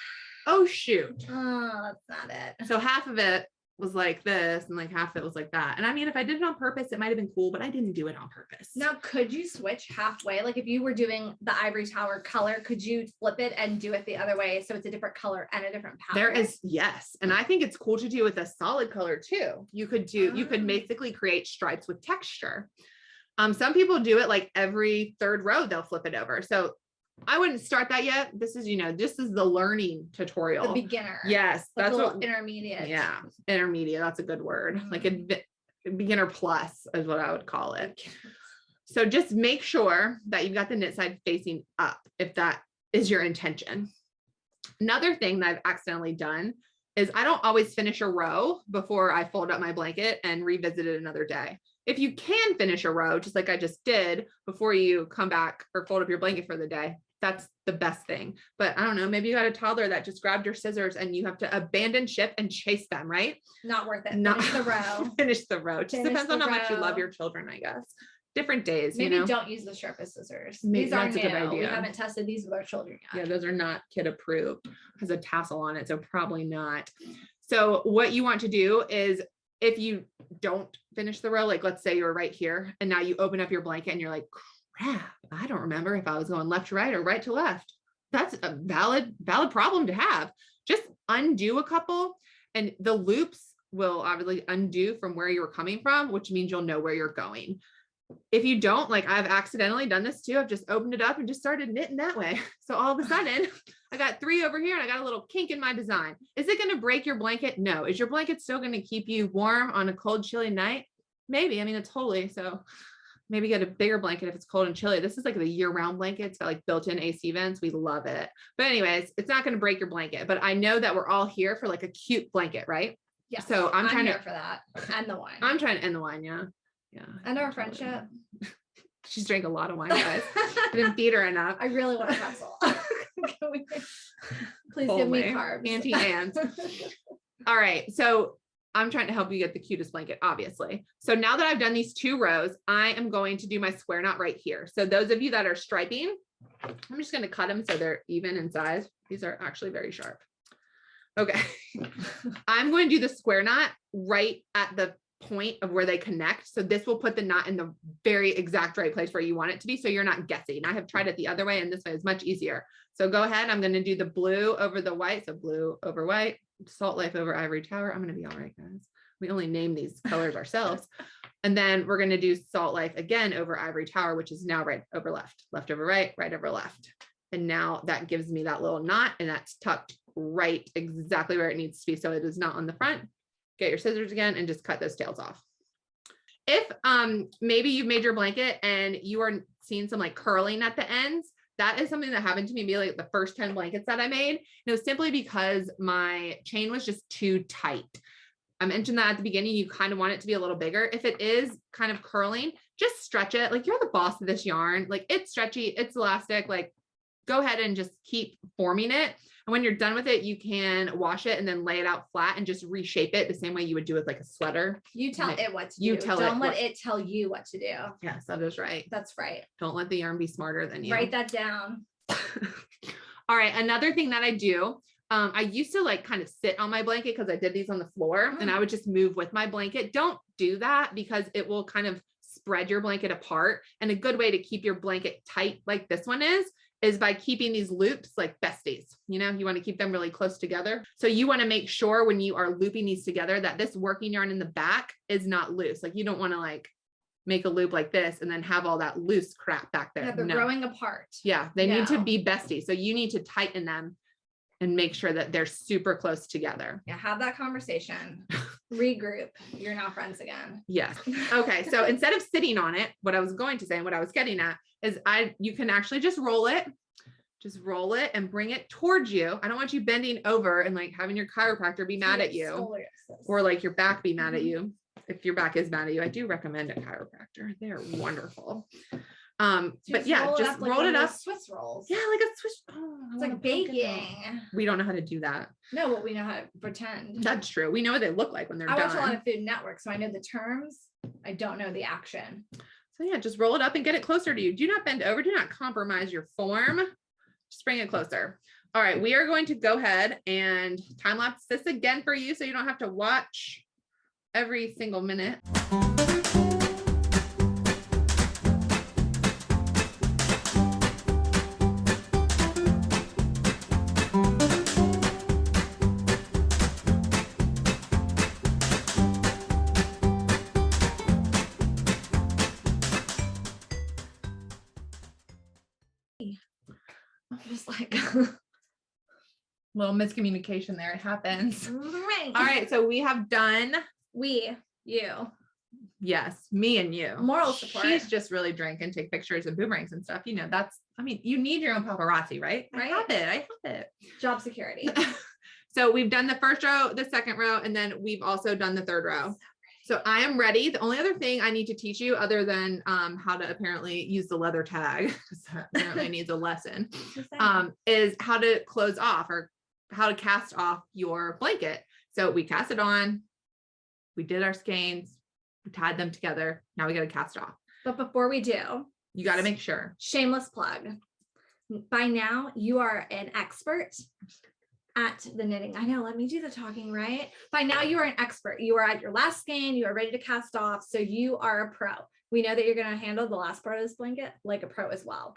oh, shoot. Oh, that's not it. So half of it was like this and like half of it was like that. And I mean, if I did it on purpose, it might've been cool, but I didn't do it on purpose. Now, could you switch halfway? Like if you were doing the ivory tower color, could you flip it and do it the other way so it's a different color and a different pattern? There is, yes. And I think it's cool to do with a solid color too. You could basically create stripes with texture. Some people do it like every 3rd row, they'll flip it over. So I wouldn't start that yet. This is, this is the learning tutorial. The beginner. Yes. That's what intermediate. Yeah. Intermediate. That's a good word. Like a beginner plus is what I would call it. So just make sure that you've got the knit side facing up, if that is your intention. Another thing that I've accidentally done is I don't always finish a row before I fold up my blanket and revisit it another day. If you can finish a row, just like I just did, before you come back or fold up your blanket for the day, that's the best thing. But I don't know, maybe you got a toddler that just grabbed your scissors and you have to abandon ship and chase them, right? Not worth it. Not finish the row. Finish the row. Just Finish depends on the how much you love row. your children, I guess. Different days, Maybe don't use the sharpest scissors. Maybe These are that's a good new. We idea. haven't tested these with our children yet. Yeah, those are not kid approved. Has a tassel on it, so probably not. So what you want to do is, if you don't finish the row, like let's say you're right here and now you open up your blanket and you're like, crap, I don't remember if I was going left to right or right to left. That's a valid problem to have. Just undo a couple, and the loops will obviously undo from where you were coming from, which means you'll know where you're going. If you don't, like I've accidentally done this too, I've just opened it up and just started knitting that way. So all of a sudden I got 3 over here and I got a little kink in my design. Is it going to break your blanket? No. Is your blanket still going to keep you warm on a cold, chilly night? Maybe. I mean, it's totally. So maybe get a bigger blanket if it's cold and chilly. This is like the year-round blanket. It's got like built-in AC vents. We love it. But anyways, it's not going to break your blanket. But I know that we're all here for like a cute blanket, right? Yeah. So I'm trying here to for that and the wine. I'm trying to end the wine. Yeah. Yeah. And our friendship. She's drank a lot of wine, guys. I didn't feed her enough. I really want to hustle. Please give me carbs. Auntie Anne's. All right. So I'm trying to help you get the cutest blanket, obviously. So now that I've done these 2 rows, I am going to do my square knot right here. So those of you that are striping, I'm just going to cut them so they're even in size. These are actually very sharp. Okay. I'm going to do the square knot right at the point of where they connect. So this will put the knot in the very exact right place where you want it to be. So you're not guessing. I have tried it the other way, and this way is much easier. So go ahead. I'm going to do the blue over the white. So blue over white, Salt Life over Ivory Tower. I'm going to be all right, guys. We only name these colors ourselves. And then we're going to do Salt Life again over Ivory Tower, which is now right over left, left over right, right over left. And now that gives me that little knot, and that's tucked right exactly where it needs to be. So it is not on the front. Get your scissors again and just cut those tails off. If maybe you've made your blanket and you are seeing some like curling at the ends, that is something that happened to me maybe like the first 10 blankets that I made. It was simply because my chain was just too tight. I mentioned that at the beginning, you kind of want it to be a little bigger. If it is kind of curling, just stretch it. Like you're the boss of this yarn. Like it's stretchy, it's elastic, like go ahead and just keep forming it. And when you're done with it, you can wash it and then lay it out flat and just reshape it the same way you would do with like a sweater. You tell it what to do. You tell it. Don't let it tell you what to do. Yes, that is right. That's right. Don't let the yarn be smarter than you. Write that down. All right. Another thing that I do, I used to like kind of sit on my blanket because I did these on the floor and I would just move with my blanket. Don't do that because it will kind of spread your blanket apart. And a good way to keep your blanket tight like this one is by keeping these loops like besties. You know, you want to keep them really close together. So you want to make sure when you are looping these together that this working yarn in the back is not loose. Like you don't want to like make a loop like this and then have all that loose crap back there. Yeah, they're growing apart. Yeah, they need to be besties. So you need to tighten them and make sure that they're super close together. Yeah, have that conversation. Regroup. You're now friends again. Yes. Okay. So instead of sitting on it, what I was going to say and what I was getting at is you can actually just roll it and bring it towards you. I don't want you bending over and like having your chiropractor be mad at you or like your back be mad at you. If your back is mad at you, I do recommend a chiropractor. They're wonderful. But yeah, just roll it up. Swiss rolls. Yeah, like a Swiss. Oh, it's like baking. We don't know how to do that. No, but we know how to pretend. That's true. We know what they look like when they're done. I watch a lot of Food Network, so I know the terms. I don't know the action. So yeah, just roll it up and get it closer to you. Do not bend over. Do not compromise your form. Just bring it closer. All right, we are going to go ahead and time lapse this again for you so you don't have to watch every single minute. Just like little miscommunication there. It happens. Right. All right. So we have done. You. Yes. Me and you. Moral support. She's just really drink and take pictures of boomerangs and stuff. You know, you need your own paparazzi, right? Right. I have it. Job security. So we've done the first row, the second row, and then we've also done the third row. So I am ready. The only other thing I need to teach you other than how to apparently use the leather tag, because that apparently needs a lesson, is how to close off or how to cast off your blanket. So we cast it on, we did our skeins, we tied them together. Now we got to cast off. But before we do, you got to make sure. Shameless plug. By now you are an expert at the knitting. I know, let me do the talking, right? By now you are an expert. You are at your last skein, you are ready to cast off. So you are a pro. We know that you're going to handle the last part of this blanket like a pro as well.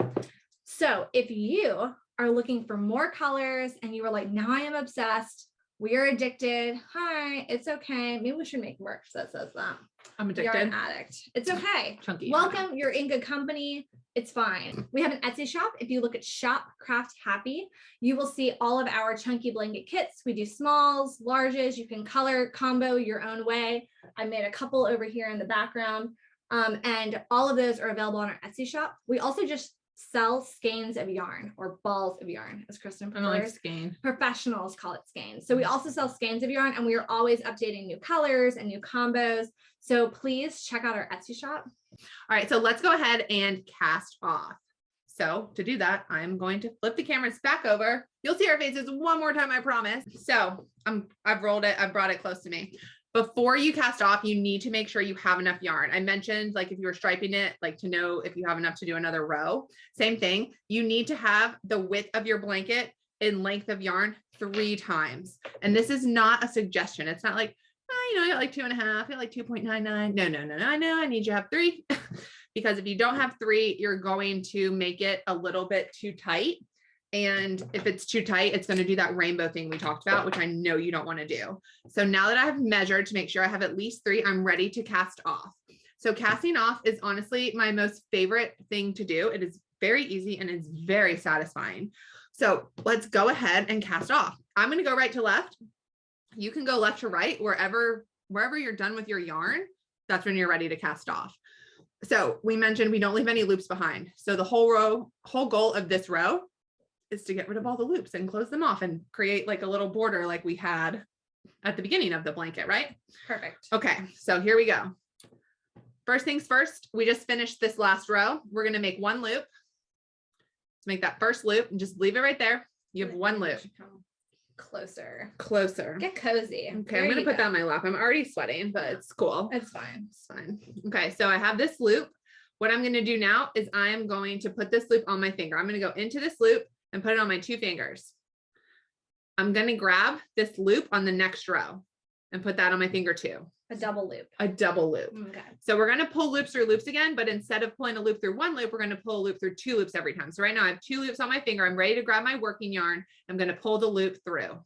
So if you are looking for more colors and you are like, now I am obsessed, we are addicted. Hi, it's okay. Maybe we should make merch that says that. I'm addicted. You're an addict. It's okay. Chunky. Welcome. You're in good company. It's fine. We have an Etsy shop. If you look at Shop Craft Happy, you will see all of our chunky blanket kits. We do smalls, larges. You can color combo your own way. I made a couple over here in the background. And all of those are available on our Etsy shop. We also just sell skeins of yarn or balls of yarn, as Kristin prefers. I don't like skein. Professionals call it skeins. So we also sell skeins of yarn, and we are always updating new colors and new combos. So please check out our Etsy shop. All right, so let's go ahead and cast off. So to do that, I'm going to flip the cameras back over. You'll see our faces one more time, I promise. So I've rolled it. I've brought it close to me. Before you cast off, you need to make sure you have enough yarn. I mentioned, like, if you were striping it, like, to know if you have enough to do another row. Same thing. You need to have the width of your blanket in length of yarn 3 times. And this is not a suggestion. It's not like, you know, I got like 2.5, I got like 2.99. No. I know I need you to have 3 because if you don't have 3, you're going to make it a little bit too tight. And if it's too tight, it's going to do that rainbow thing we talked about, which I know you don't want to do. So now that I have measured to make sure I have at least 3, I'm ready to cast off. So casting off is honestly my most favorite thing to do. It is very easy and it's very satisfying. So let's go ahead and cast off. I'm going to go right to left. You can go left to right, wherever you're done with your yarn. That's when you're ready to cast off. So we mentioned we don't leave any loops behind. So the whole goal of this row is to get rid of all the loops and close them off and create like a little border like we had at the beginning of the blanket, right? Perfect. Okay, so here we go. First things first, we just finished this last row. We're going to make one loop. Let's make that first loop and just leave it right there. You have one loop. Closer. Closer. Get cozy. Okay, I'm going to put that on my lap. I'm already sweating, but it's cool. It's fine. It's fine. Okay, so I have this loop. What I'm going to do now is I am going to put this loop on my finger. I'm going to go into this loop and put it on my 2 fingers. I'm going to grab this loop on the next row and put that on my finger too. A double loop. A double loop. Okay. So we're going to pull loops through loops again, but instead of pulling a loop through one loop, we're going to pull a loop through 2 loops every time. So right now I have 2 loops on my finger. I'm ready to grab my working yarn. I'm going to pull the loop through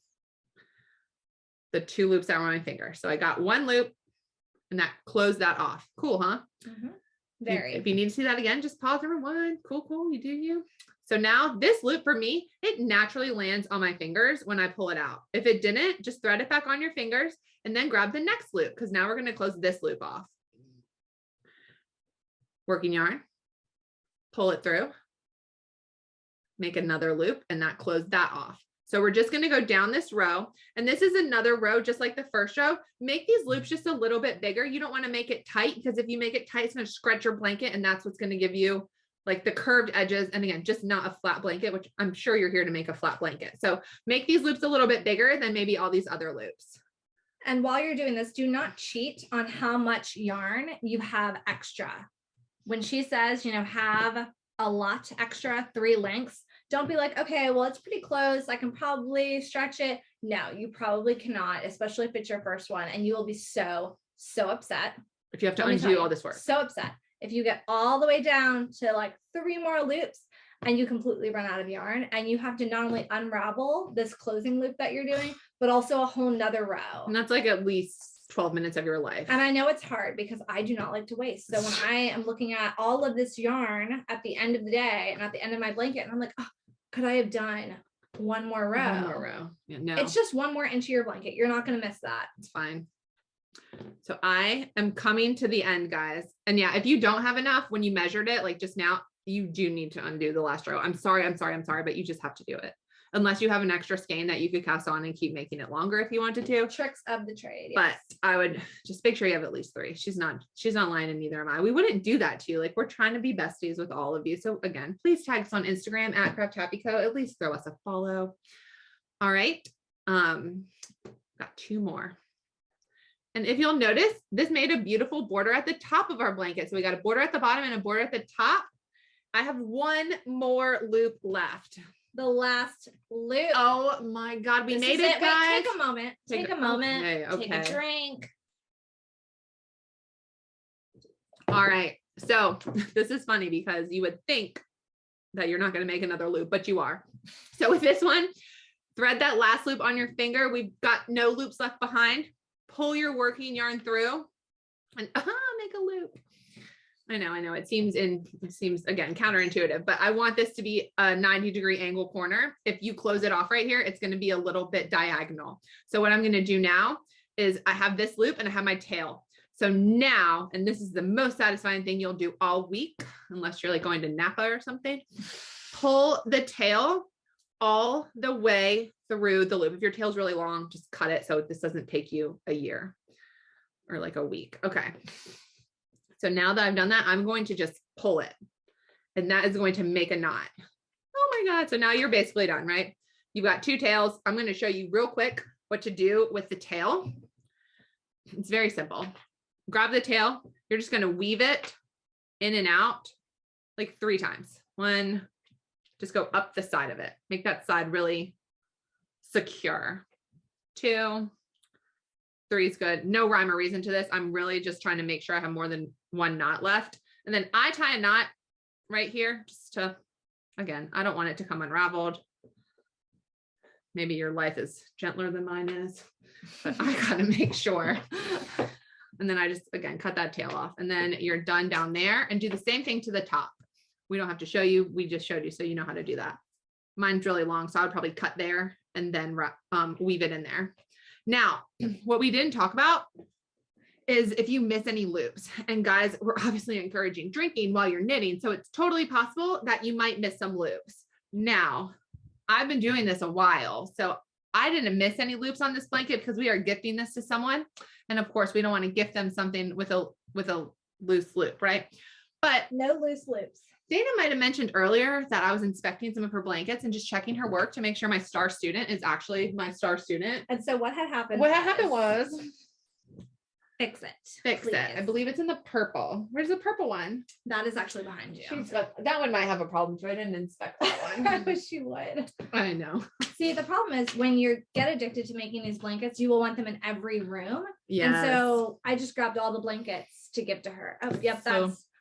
the 2 loops that are on my finger. So I got 1 loop and that closed that off. Cool, huh? Mm-hmm. Very. If you need to see that again, just pause and rewind. Cool, cool. You do you. So now this loop for me, it naturally lands on my fingers when I pull it out. If it didn't, just thread it back on your fingers and then grab the next loop because now we're going to close this loop off. Working yarn, pull it through, make another loop, and that closed that off. So we're just going to go down this row, and this is another row just like the first row. Make these loops just a little bit bigger. You don't want to make it tight because if you make it tight, it's going to stretch your blanket, and that's what's going to give you like the curved edges. And again, just not a flat blanket, which I'm sure you're here to make a flat blanket. So make these loops a little bit bigger than maybe all these other loops. And while you're doing this, do not cheat on how much yarn you have extra. When she says, you know, have a lot extra, 3 lengths, don't be like, okay, well, it's pretty close. I can probably stretch it. No, you probably cannot, especially if it's your first one. And you will be so upset. If you have to undo all this work. So upset. If you get all the way down to like 3 more loops and you completely run out of yarn and you have to not only unravel this closing loop that you're doing, but also a whole nother row. And that's like at least 12 minutes of your life. And I know it's hard because I do not like to waste. So when I am looking at all of this yarn at the end of the day and at the end of my blanket, and I'm like, oh, could I have done one more row? One more row. Yeah, no. It's just 1 more inch of your blanket. You're not going to miss that. It's fine. So I am coming to the end, guys. And yeah, if you don't have enough when you measured it, like just now, you do need to undo the last row. I'm sorry, but you just have to do it. Unless you have an extra skein that you could cast on and keep making it longer if you wanted to. Tricks of the trade. But yes. I would just make sure you have at least 3. She's not lying and neither am I. We wouldn't do that to you. Like we're trying to be besties with all of you. So again, please tag us on Instagram at Crafty Co. At least throw us a follow. All right. Got 2 more. And if you'll notice, this made a beautiful border at the top of our blanket. So we got a border at the bottom and a border at the top. I have 1 more loop left. The last loop. Oh my God, we made it, guys. Wait, take a moment. Take a moment. Okay. Take a drink. All right. So this is funny because you would think that you're not going to make another loop, but you are. So with this one, thread that last loop on your finger. We've got no loops left behind. Pull your working yarn through and make a loop. I know. It seems again counterintuitive, but I want this to be a 90-degree angle corner. If you close it off right here, it's going to be a little bit diagonal. So what I'm going to do now is I have this loop and I have my tail. So now, and this is the most satisfying thing you'll do all week, unless you're like going to Napa or something, pull the tail all the way through the loop. If your tail's really long, just cut it so this doesn't take you a year or like a week. Okay. So now that I've done that, I'm going to just pull it and that is going to make a knot. Oh my God. So now you're basically done, right? You've got 2 tails. I'm going to show you real quick what to do with the tail. It's very simple. Grab the tail. You're just going to weave it in and out like 3 times. 1, just go up the side of it. Make that side really secure. 2, 3 is good. No rhyme or reason to this. I'm really just trying to make sure I have more than 1 knot left. And then I tie a knot right here just to, again, I don't want it to come unraveled. Maybe your life is gentler than mine is, but I got to make sure. And then I just, again, cut that tail off and then you're done down there and do the same thing to the top. We don't have to show you. We just showed you. So you know how to do that. Mine's really long. So I would probably cut there and then weave it in there. Now, what we didn't talk about is if you miss any loops, and guys, we're obviously encouraging drinking while you're knitting. So it's totally possible that you might miss some loops. Now, I've been doing this a while, so I didn't miss any loops on this blanket because we are gifting this to someone. And of course we don't want to gift them something with a loose loop, right? But no loose loops. Dana might've mentioned earlier that I was inspecting some of her blankets and just checking her work to make sure my star student is actually my star student. And so what had happened? What had happened was fix it. Fix it. I believe it's in the purple. Where's the purple one? That is actually behind you. That one might have a problem, so I didn't inspect that one. I wish you would. I know. See, the problem is when you get addicted to making these blankets, you will want them in every room. Yeah. And so I just grabbed all the blankets to give to her. Oh, yep.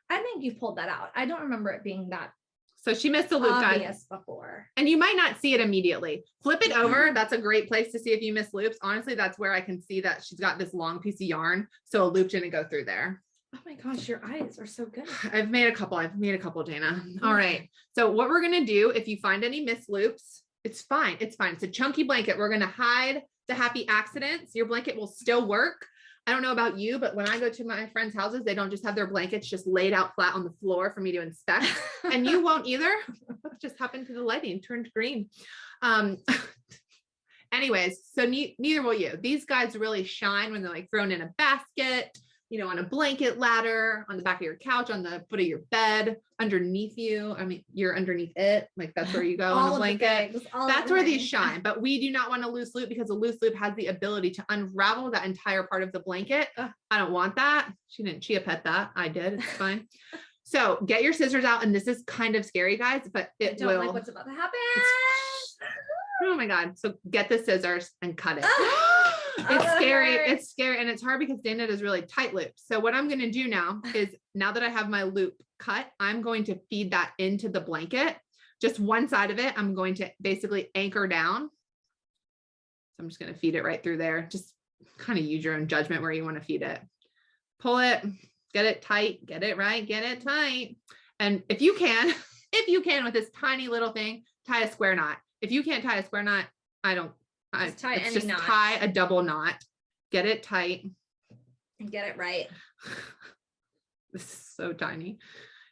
I think you pulled that out. I don't remember it being that. So she missed the loop, obvious guys. Before. And you might not see it immediately. Flip it over. That's a great place to see if you miss loops. Honestly, that's where I can see that she's got this long piece of yarn. So a loop didn't go through there. Oh my gosh, your eyes are so good. I've made a couple, Dana. All right. So what we're going to do, if you find any missed loops, it's fine. It's fine. It's a chunky blanket. We're going to hide the happy accidents. Your blanket will still work. I don't know about you, but when I go to my friends' houses, they don't just have their blankets just laid out flat on the floor for me to inspect. And you won't either. What just happened to the lighting? Turned green. Anyways, so neither will you. These guys really shine when they're like thrown in a basket, you know, on a blanket ladder, on the back of your couch, on the foot of your bed, underneath you. I mean, you're underneath it. Like that's where you go on the blanket. That's where these shine. But we do not want a loose loop because a loose loop has the ability to unravel that entire part of the blanket. I don't want that. She didn't chia pet that. I did. It's fine. So get your scissors out. And this is kind of scary, guys, but it will. Like what's about to happen. Oh my God. So get the scissors and cut it. It's scary. It's scary. And it's hard because Dana does really tight loops. So what I'm going to do now is now that I have my loop cut, I'm going to feed that into the blanket. Just one side of it. I'm going to basically anchor down. So I'm just going to feed it right through there. Just kind of use your own judgment where you want to feed it. Pull it, get it tight, get it right, get it tight. And if you can with this tiny little thing, tie a square knot. If you can't tie a square knot, just tie a double knot, get it tight and get it right. This is so tiny.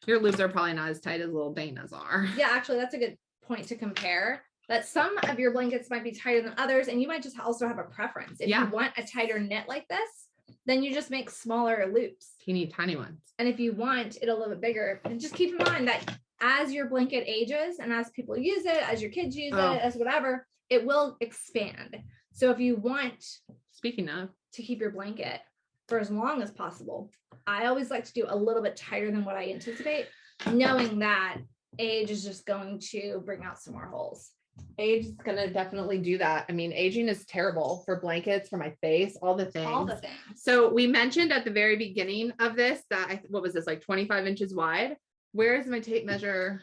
Your loops are probably not as tight as little Dana's are. Yeah, actually that's a good point to compare, that some of your blankets might be tighter than others. And you might just also have a preference. If you want a tighter knit like this, then you just make smaller loops. Teeny tiny ones. And if you want it a little bit bigger, and just keep in mind that as your blanket ages and as people use it, as your kids use it, as whatever, it will expand. So if you want, speaking of, to keep your blanket for as long as possible, I always like to do a little bit tighter than what I anticipate, knowing that age is just going to bring out some more holes. Age is going to definitely do that. I mean, aging is terrible for blankets, for my face, all the things. All the things. So we mentioned at the very beginning of this that what was this, like 25 inches wide? Where is my tape measure?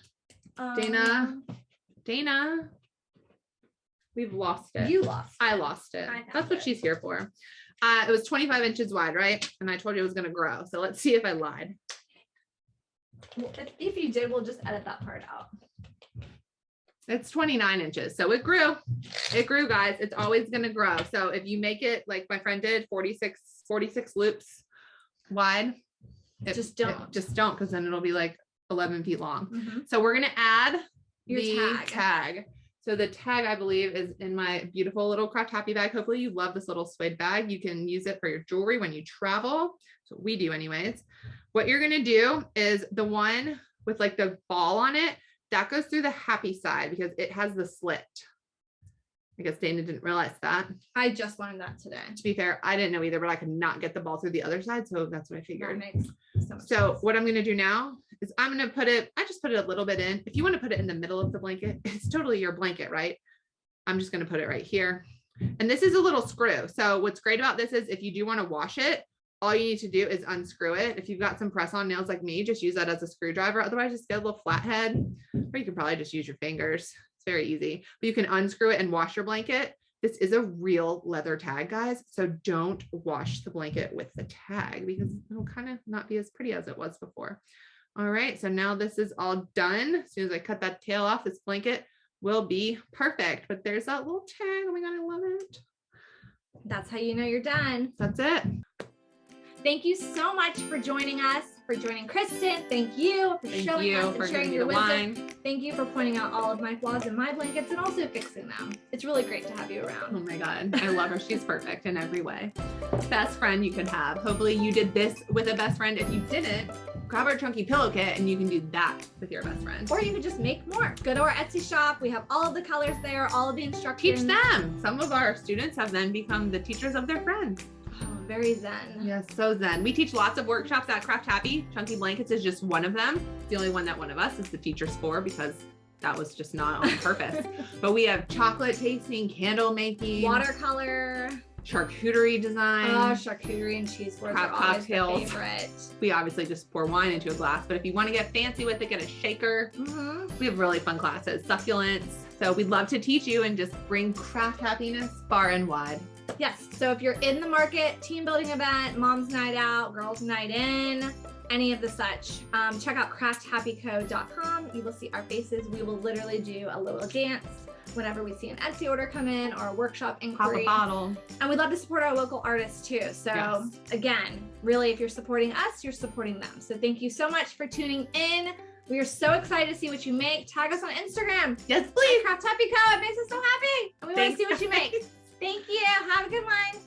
Dana, we've lost it. You lost it. I lost it. That's what she's here for. It was 25 inches wide, right? And I told you it was going to grow. So let's see if I lied. Well, if you did, we'll just edit that part out. It's 29 inches. So it grew. It grew, guys. It's always going to grow. So if you make it like my friend did, 46 loops wide, just don't, because then it'll be like 11 feet long. Mm-hmm. So we're going to add the tag. So the tag, I believe, is in my beautiful little Craft Happy bag. Hopefully you love this little suede bag. You can use it for your jewelry when you travel. So we do anyways. What you're going to do is the one with like the ball on it, that goes through the happy side because it has the slit. I guess Dana didn't realize that. I just learned that today. To be fair, I didn't know either, but I could not get the ball through the other side. So that's what I figured. That makes so much sense. What I'm going to do now is I'm going to put it, I just put it a little bit in. If you want to put it in the middle of the blanket, it's totally your blanket, right? I'm just going to put it right here. And this is a little screw. So what's great about this is if you do want to wash it, all you need to do is unscrew it. If you've got some press-on nails like me, just use that as a screwdriver. Otherwise, just get a little flathead, or you can probably just use your fingers. It's very easy. But you can unscrew it and wash your blanket. This is a real leather tag, guys. So don't wash the blanket with the tag because it'll kind of not be as pretty as it was before. All right, so now this is all done. As soon as I cut that tail off, this blanket will be perfect. But there's that little tag. Oh my God, I love it. That's how you know you're done. That's it. Thank you so much for joining us for for joining Kristin. Thank you for showing us and sharing your wisdom. Thank you for pointing out all of my flaws in my blankets and also fixing them. It's really great to have you around. Oh my God. I love her. She's perfect in every way. Best friend you could have. Hopefully you did this with a best friend. If you didn't, grab our chunky pillow kit and you can do that with your best friend. Or you could just make more. Go to our Etsy shop. We have all of the colors there, all of the instructions. Teach them. Some of our students have then become the teachers of their friends. Oh, very zen. Yes, so zen. We teach lots of workshops at Craft Happy. Chunky Blankets is just one of them. It's the only one that one of us is the teachers for because that was just not on purpose. But we have chocolate tasting, candle making, watercolor, charcuterie design. Oh, charcuterie and cheese boards are always cocktails. my favorite. We obviously just pour wine into a glass, but if you want to get fancy with it, get a shaker. We have really fun classes, succulents. So we'd love to teach you and just bring craft happiness far and wide. Yes. So if you're in the market, team building event, mom's night out, girls night in, any of the such, check out crafthappyco.com. You will see our faces. We will literally do a little dance whenever we see an Etsy order come in or a workshop inquiry. Pop a bottle. And we'd love to support our local artists too. So again, really, if you're supporting us, you're supporting them. So thank you so much for tuning in. We are so excited to see what you make. Tag us on Instagram. Yes, please. Craft Happy Co. It makes us so happy. And we want to see what you make. Thank you. Have a good one.